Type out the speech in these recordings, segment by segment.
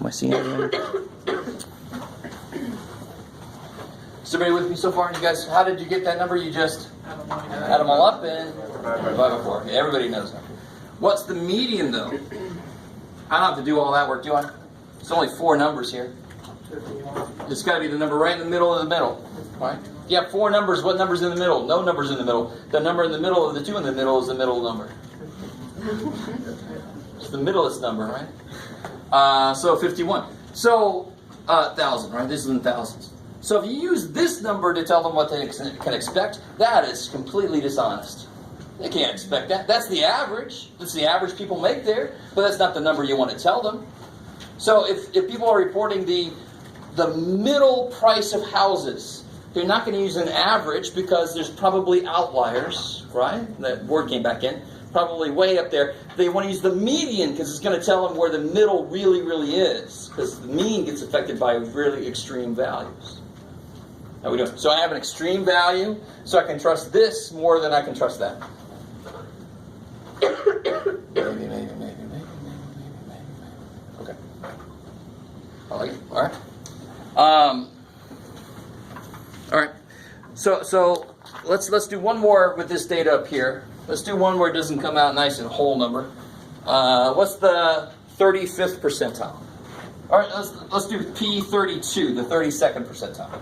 Am I seeing anything? Is everybody with me so far? You guys, how did you get that number? You just add them all up and divide by 4. Okay, everybody knows that. What's the median, though? I don't have to do all that work, do I? It's only 4 numbers here. It's got to be the number right in the middle of the middle, right? If you have 4 numbers, what number's in the middle? No number's in the middle. The number in the middle of the 2 in the middle is the middle number. It's the middlest number, right? So 51. So 1,000, right? This is in thousands. So if you use this number to tell them what they can expect, that is completely dishonest. They can't expect that. That's the average. That's the average people make there, but that's not the number you want to tell them. So if people are reporting the middle price of houses, they're not going to use an average because there's probably outliers, right? That word came back in. Probably way up there. They want to use the median because it's going to tell them where the middle really, really is. Because the mean gets affected by really extreme values. How we doing? So I have an extreme value, so I can trust this more than I can trust that. Maybe. Okay. I like it. All right. All right. So let's do one more with this data up here. Let's do one where it doesn't come out nice and whole number. What's the 35th percentile? All right. Let's do P32, the 32nd percentile.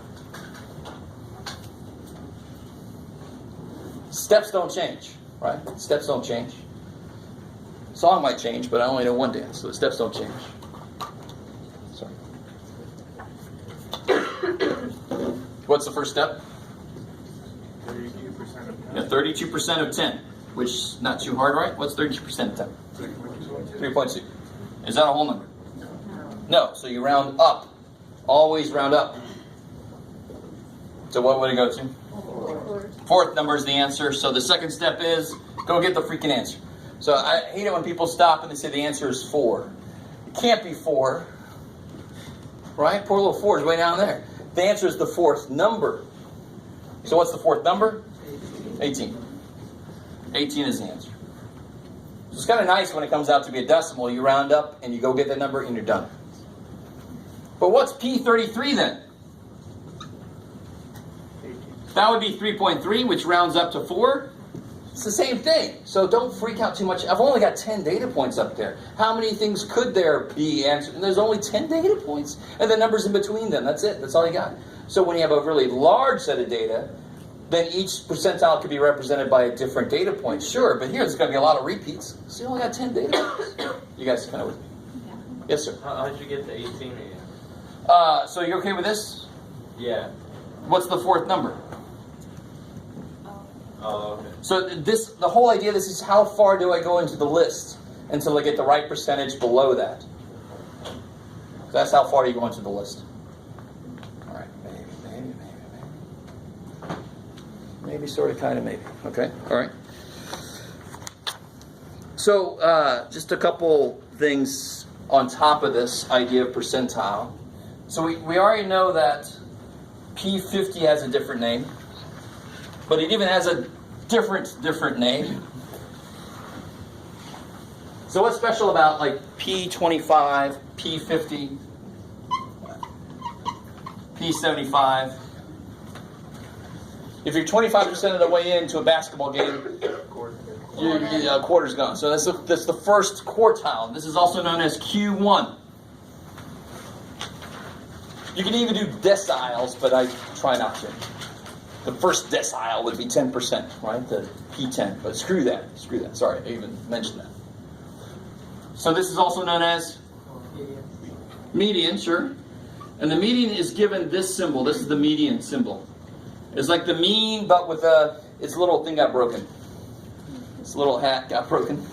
Steps don't change, right? Steps don't change. Song might change, but I only know one dance, so the steps don't change. Sorry. What's the first step? 32% of 10. Yeah, 32% of 10, which is not too hard, right? What's 32% of 10? 3.2. Is that a whole number? No, so you round up. Always round up. So what would it go to? 4th number is the answer. So the second step is go get the freaking answer. So I hate it when people stop and they say the answer is 4. It can't be 4. Right? Poor little 4 is way down there. The answer is the 4th number. So what's the 4th number? 18. 18 is the answer. So it's kind of nice when it comes out to be a decimal. You round up and you go get that number and you're done. But what's P33 then? That would be 3.3, which rounds up to 4. It's the same thing. So don't freak out too much. I've only got 10 data points up there. How many things could there be answered? And there's only 10 data points. And the numbers in between them. That's it. That's all you got. So when you have a really large set of data, then each percentile could be represented by a different data point. Sure, but here there's going to be a lot of repeats. So you only got 10 data points. You guys kind of with me? Yeah. Yes, sir. How did you get to 18 again? So you're okay with this? Yeah. What's the 4th number? Oh, okay. So the whole idea of this is how far do I go into the list until I get the right percentage below that. So that's how far you go into the list. All right, maybe, sort of, kind of, maybe. Okay, all right. So just a couple things on top of this idea of percentile. So we already know that P50 has a different name. But it even has a different name. So what's special about like P25, P50, P75? If you're 25% of the way into a basketball game, your quarter's gone. So that's the first quartile. This is also known as Q1. You can even do deciles, but I try not to. The first decile would be 10%, right? The P10. But screw that. Sorry, I even mentioned that. So this is also known as median, sure. And the median is given this symbol. This is the median symbol. It's like the mean, but with its little thing got broken. Its little hat got broken.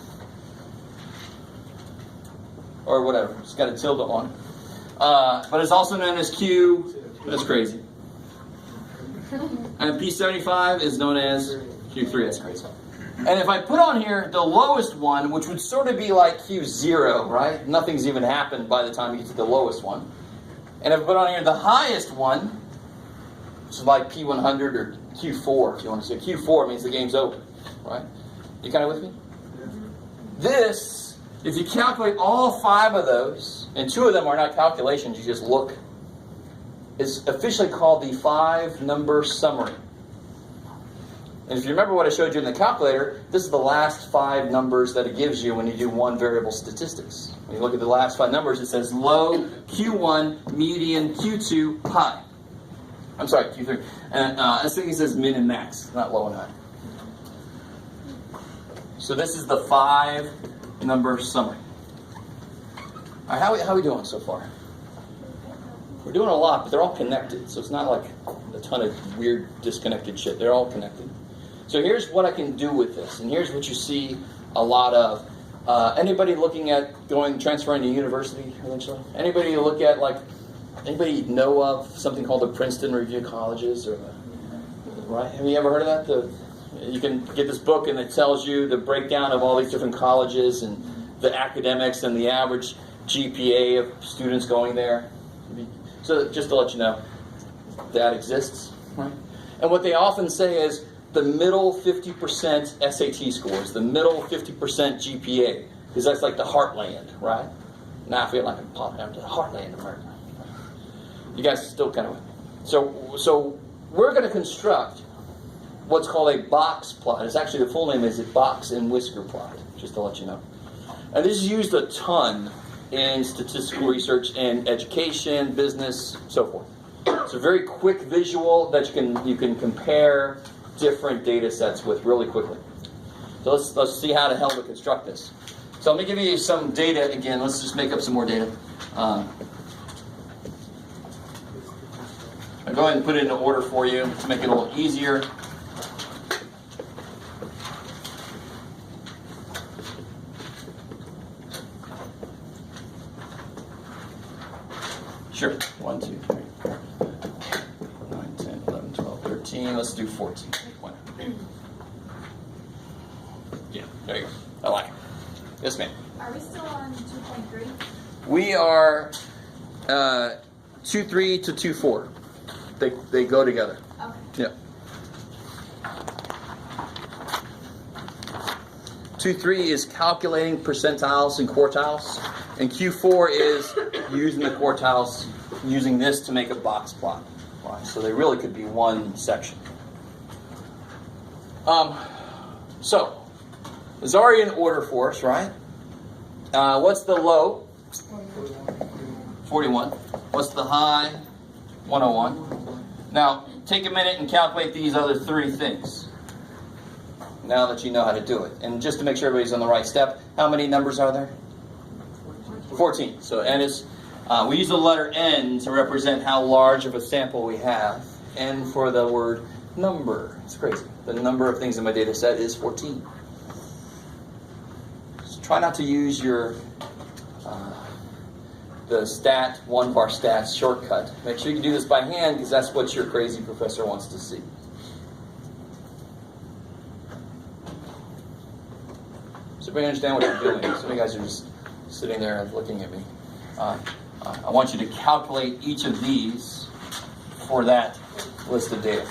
Or whatever. It's got a tilde on. But it's also known as Q. That's crazy. And P75 is known as Q3. That's crazy. And if I put on here the lowest one, which would sort of be like Q0, right? Nothing's even happened by the time you get to the lowest one. And if I put on here the highest one, which is like P100 or Q4, if you want to say. Q4 means the game's over, right? You kind of with me? This If you calculate all 5 of those, and 2 of them are not calculations, you just look, it's officially called the 5-number summary. And if you remember what I showed you in the calculator, this is the last 5 numbers that it gives you when you do one variable statistics. When you look at the last 5 numbers, it says low, Q1, median, Q2, high. I'm sorry, Q3. And I think it says min and max, not low and high. So this is the 5-number summary. All right, how are we doing so far? We're doing a lot, but they're all connected. So it's not like a ton of weird disconnected shit. They're all connected. So here's what I can do with this, and here's what you see a lot of. Anybody looking at transferring to university eventually? Anybody look at, anybody know of something called the Princeton Review Colleges? Right? Have you ever heard of that? You can get this book, and it tells you the breakdown of all these different colleges and the academics and the average GPA of students going there. So just to let you know, that exists. Right? And what they often say is, the middle 50% SAT scores, the middle 50% GPA, because that's like the heartland, right? Now I feel like I'm popping out to the heartland of America. You guys still kind of... So we're going to construct what's called a box plot. It's actually, the full name is a box and whisker plot, just to let you know. And this is used a ton in statistical research and education, business, so forth. It's a very quick visual that you can compare different data sets with really quickly. So let's see how the hell to construct this. So let me give you some data again. Let's just make up some more data. I'll go ahead and put it in order for you to make it a little easier. Sure. 1, 2, 3, 4, 9, 10, 11, 12, 13. Let's do 14. Yeah, there you go. I like it. Yes, ma'am. Are we still on 2.3? We are 2.3 to 2.4. They go together. Okay. Yeah. 2.3 is calculating percentiles and quartiles, and Q4 is using the quartiles, using this to make a box plot. Right? So they really could be one section. So it's already in order for us, right? What's the low? 41. What's the high? 101. Now, take a minute and calculate these other 3 things. Now that you know how to do it. And just to make sure everybody's on the right step, how many numbers are there? 14. So N is, we use the letter N to represent how large of a sample we have. N for the word number. It's crazy. The number of things in my data set is 14. So try not to use your the stat, 1-bar stats shortcut. Make sure you do this by hand because that's what your crazy professor wants to see. So everybody understand what you're doing. Some of you guys are just sitting there and looking at me. I want you to calculate each of these for that list of data.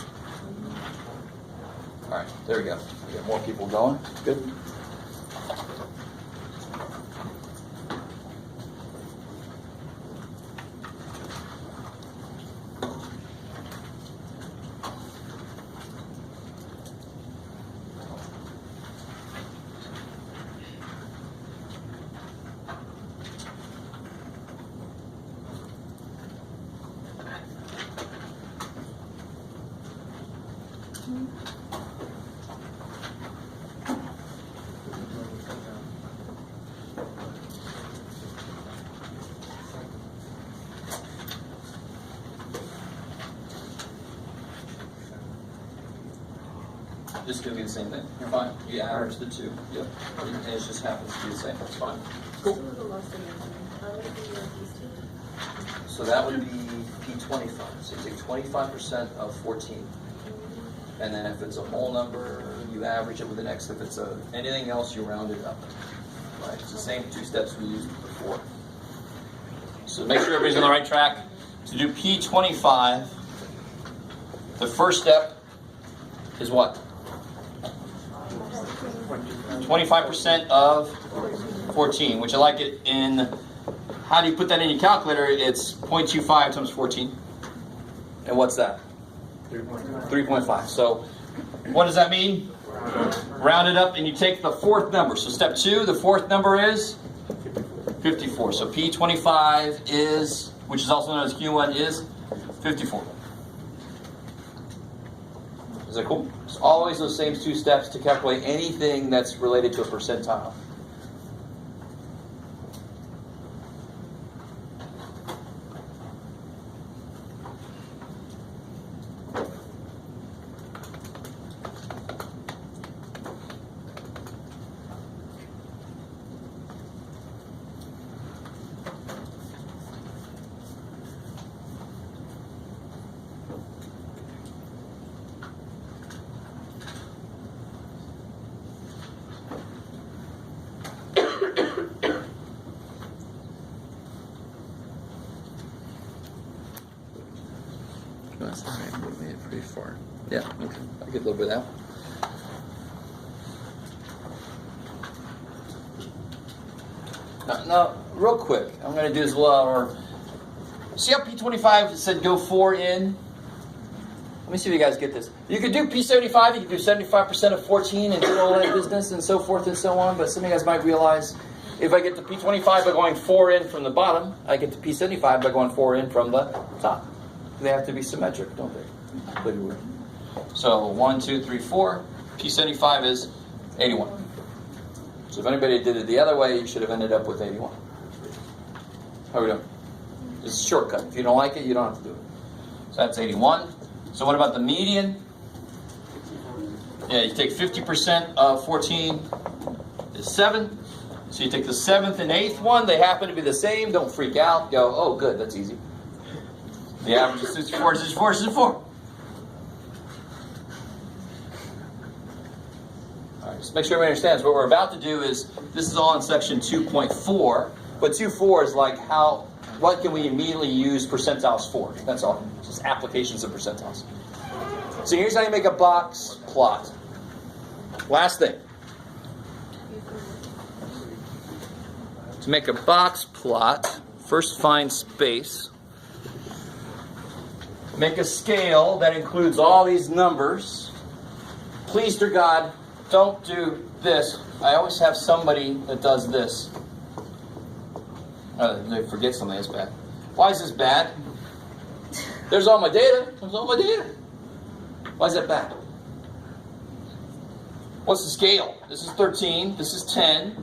All right, there we go. We got more people going. Good. This is going to be the same thing. You're fine. You average the 2. Yep. And it just happens to be the same. That's fine. Cool. So that would be P25. So you take 25% of 14. And then if it's a whole number, you average it with an X. If it's anything else, you round it up. Right? It's the same 2 steps we used before. So make sure everybody's on the right track. To do P25, the first step is what? 25% of 14, which I like it in, how do you put that in your calculator? It's 0.25 times 14. And what's that? 3.5. So what does that mean? Round it up and you take the fourth number. So step 2, the fourth number is 54. So P25 is, which is also known as Q1, is 54. Is that cool? It's always those same 2 steps to calculate anything that's related to a percentile. That's all right. We made it pretty far. Yeah, okay. I get a little bit of that. Now, real quick, I'm going to do this a little more. See how P25 said go 4 in? Let me see if you guys get this. You could do P75, you could do 75% of 14 and do all that business and so forth and so on, but some of you guys might realize if I get to P25 by going 4 in from the bottom, I get to P75 by going 4 in from the top. They have to be symmetric, don't they? Pretty weird. So 1, 2, 3, 4. P75 is 81. So if anybody did it the other way, you should have ended up with 81. How are we doing? It's a shortcut. If you don't like it, you don't have to do it. So that's 81. So what about the median? Yeah, you take 50% of 14 is 7. So you take the 7th and 8th one. They happen to be the same. Don't freak out. Go, oh, good, that's easy. The average is 64, 64, 64. All right, just make sure everybody understands. What we're about to do is, this is all in section 2.4, but 2.4 is like what can we immediately use percentiles for? That's all. Just applications of percentiles. So here's how you make a box plot. Last thing. To make a box plot, first find space. Make a scale that includes all these numbers. Please, dear God, don't do this. I always have somebody that does this. They forget something that's bad. Why is this bad? There's all my data. There's all my data. Why is that bad? What's the scale? This is 13. This is 10.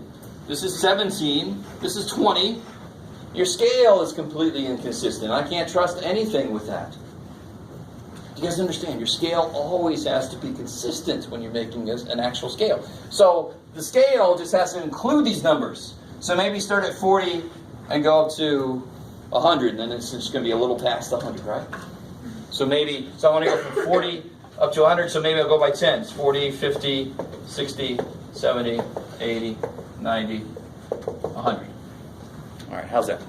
This is 17. This is 20. Your scale is completely inconsistent. I can't trust anything with that. Do you guys understand? Your scale always has to be consistent when you're making an actual scale. So the scale just has to include these numbers. So maybe start at 40 and go up to 100, and then it's just going to be a little past 100, right? So I want to go from 40 up to 100, so maybe I'll go by 10s. 40, 50, 60, 70, 80, 90, 100. All right, how's that?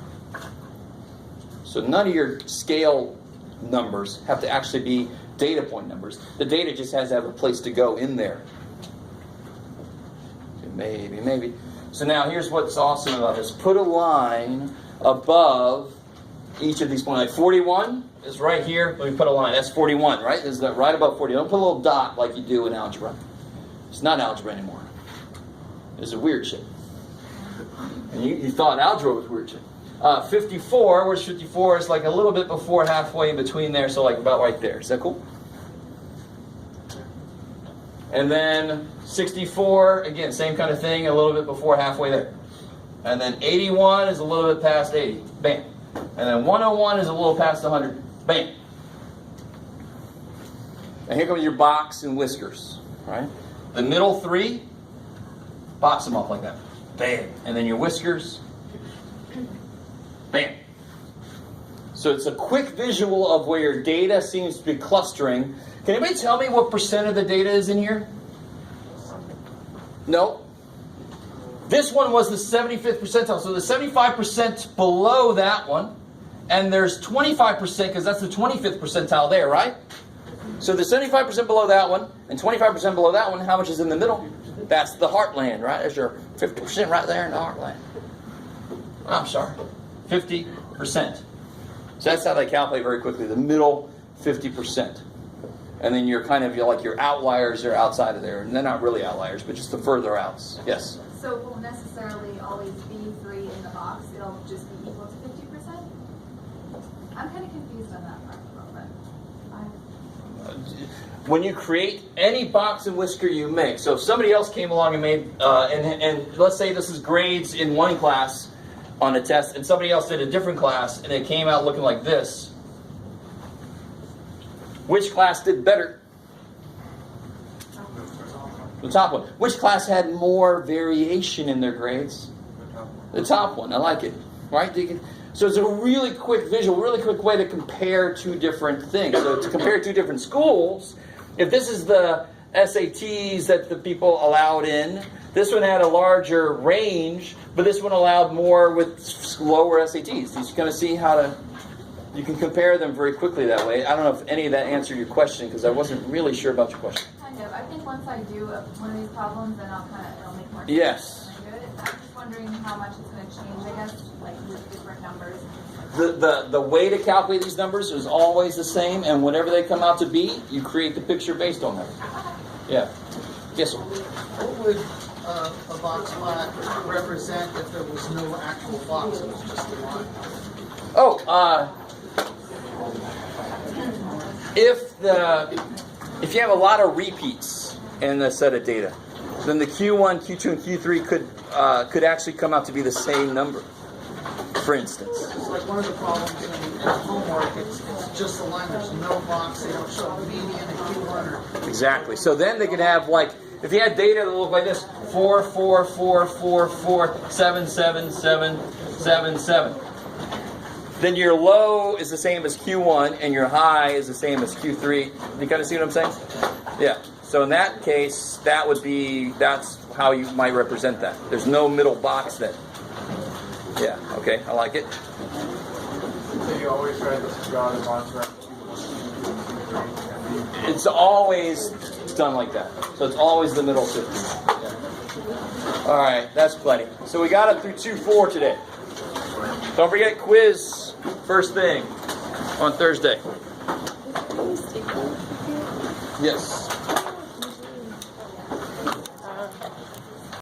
So none of your scale numbers have to actually be data point numbers. The data just has to have a place to go in there. Okay, maybe. So now here's what's awesome about this. Put a line above each of these points. Like 41 is right here. Let me put a line. That's 41, right? Is that right above 40? Don't put a little dot like you do in algebra. It's not algebra anymore. It's a weird shit. And you thought algebra was weird shit. 54, where's 54? It's like a little bit before halfway in between there, so like about right there. Is that cool? And then 64, again, same kind of thing, a little bit before halfway there. And then 81 is a little bit past 80. Bam. And then 101 is a little past 100. Bam. And here comes your box and whiskers, right? The middle 3, box them up like that. Bam. And then your whiskers. Bam. So it's a quick visual of where your data seems to be clustering. Can anybody tell me what percent of the data is in here? No. This one was the 75th percentile. So the 75% below that one. And there's 25% because that's the 25th percentile there, right? So the 75% below that one and 25% below that one, how much is in the middle? That's the heartland, right? There's your 50% right there in the heartland. I'm sorry, 50%. So that's how they calculate very quickly, the middle 50%. And then you're like your outliers are outside of there. And they're not really outliers, but just the further outs. Yes? So it won't necessarily always be 3 in the box. It'll just be equal to 50%? I'm kind of confused on that part a little bit. When you create any box and whisker you make, so if somebody else came along and made, and let's say this is grades in one class on a test, and somebody else did a different class, and it came out looking like this, which class did better? The top one. Which class had more variation in their grades? The top one. I like it. Right? So it's a really quick visual, really quick way to compare two different things. So to compare two different schools, if this is the SATs that the people allowed in, this one had a larger range, but this one allowed more with lower SATs. You kind of see how you can compare them very quickly that way. I don't know if any of that answered your question, because I wasn't really sure about your question. Kind of. I think once I do one of these problems, then it'll make more sense. Yes. when I do it. I'm just wondering how much it's going to change, I guess, like with different numbers. The way to calculate these numbers is always the same, and whatever they come out to be, you create the picture based on that. Yeah. Yes, sir. What would a box plot represent if there was no actual box? It was just a line. If you have a lot of repeats in the set of data, then the Q1, Q2, and Q3 could actually come out to be the same number. For instance. It's like one of the problems in homework. It's just a line. There's no box. They don't show a median and Q1 or. Exactly. So then they could have if you had data that looked like this, 4, 4, 4, 4, 4, 7, 7, 7, 7, 7. Then your low is the same as Q1 and your high is the same as Q3. You kind of see what I'm saying? Yeah. So in that case, that's how you might represent that. There's no middle box then. Yeah. Okay. I like it. So you always try to draw the box around It's always done like that. So it's always the middle 50. Yeah. All right. That's plenty. So we got up through 2-4 today. Don't forget quiz first thing on Thursday. Yes.